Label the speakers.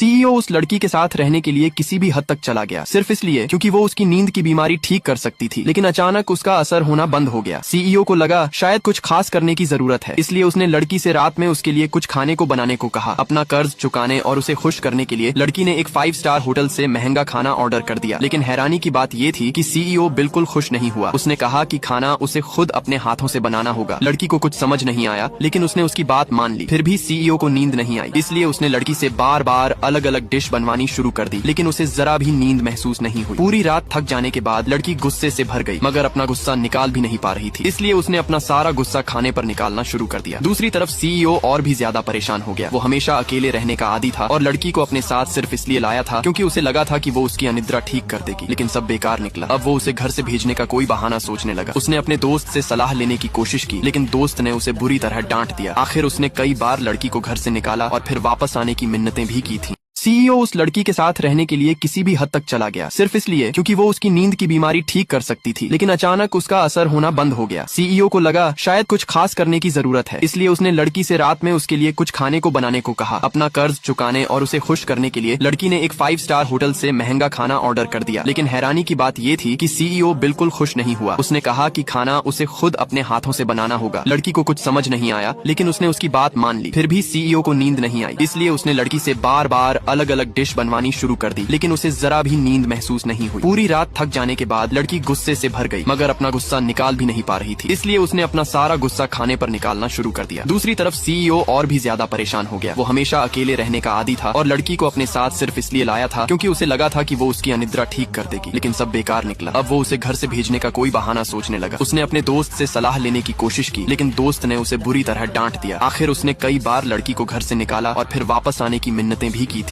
Speaker 1: CEO उस लड़की के साथ रहने के लिए किसी भी हद तक चला गया, सिर्फ इसलिए क्योंकि वो उसकी नींद की बीमारी ठीक कर सकती थी। लेकिन अचानक उसका असर होना बंद हो गया। सीईओ को लगा शायद कुछ खास करने की जरूरत है, इसलिए उसने लड़की से रात में उसके लिए कुछ खाने को बनाने को कहा। अपना कर्ज चुकाने और उसे खुश करने के लिए लड़की ने एक 5 स्टार होटल से महंगा खाना ऑर्डर कर दिया। लेकिन हैरानी की बात ये थी कि सीईओ बिल्कुल खुश नहीं हुआ। उसने कहा कि खाना उसे खुद अपने हाथों से बनाना होगा। लड़की को कुछ समझ नहीं आया, लेकिन उसने उसकी बात मान ली। फिर भी सीईओ को नींद नहीं आई, इसलिए उसने लड़की से बार बार अलग अलग डिश बनवानी शुरू कर दी। लेकिन उसे जरा भी नींद महसूस नहीं हुई। पूरी रात थक जाने के बाद लड़की गुस्से से भर गई, मगर अपना गुस्सा निकाल भी नहीं पा रही थी, इसलिए उसने अपना सारा गुस्सा खाने पर निकालना शुरू कर दिया। दूसरी तरफ सीईओ और भी ज्यादा परेशान हो गया। वो हमेशा अकेले रहने का आदी था और लड़की को अपने साथ सिर्फ इसलिए लाया था क्योंकि उसे लगा था कि वो उसकी अनिद्रा ठीक कर देगी। लेकिन सब बेकार निकला। अब वो उसे घर से भेजने का कोई बहाना सोचने लगा। उसने अपने दोस्त से सलाह लेने की कोशिश की, लेकिन दोस्त ने उसे बुरी तरह डांट दिया। आखिर उसने कई बार लड़की को घर से निकाला और फिर वापस आने की मिन्नतें भी की थी। सीईओ उस लड़की के साथ रहने के लिए किसी भी हद तक चला गया, सिर्फ इसलिए क्योंकि वो उसकी नींद की बीमारी ठीक कर सकती थी। लेकिन अचानक उसका असर होना बंद हो गया। सीईओ को लगा शायद कुछ खास करने की जरूरत है, इसलिए उसने लड़की से रात में उसके लिए कुछ खाने को बनाने को कहा। अपना कर्ज चुकाने और उसे खुश करने के लिए लड़की ने एक 5 स्टार होटल से महंगा खाना ऑर्डर कर दिया। लेकिन हैरानी की बात ये थी कि सीईओ बिल्कुल खुश नहीं हुआ। उसने कहा कि खाना उसे खुद अपने हाथों से बनाना होगा। लड़की को कुछ समझ नहीं आया, लेकिन उसने उसकी बात मान ली। फिर भी सीईओ को नींद नहीं आई, इसलिए उसने लड़की से बार बार अलग अलग डिश बनवानी शुरू कर दी। लेकिन उसे जरा भी नींद महसूस नहीं हुई। पूरी रात थक जाने के बाद लड़की गुस्से से भर गई, मगर अपना गुस्सा निकाल भी नहीं पा रही थी, इसलिए उसने अपना सारा गुस्सा खाने पर निकालना शुरू कर दिया। दूसरी तरफ सीईओ और भी ज्यादा परेशान हो गया। वो हमेशा अकेले रहने का आदी था और लड़की को अपने साथ सिर्फ इसलिए लाया था क्योंकि उसे लगा था कि वो उसकी अनिद्रा ठीक कर देगी। लेकिन सब बेकार निकला। अब वो उसे घर से भेजने का कोई बहाना सोचने लगा। उसने अपने दोस्त से सलाह लेने की कोशिश की, लेकिन दोस्त ने उसे बुरी तरह डांट दिया। आखिर उसने कई बार लड़की को घर से निकाला और फिर वापस आने की मिन्नतें भी की थी।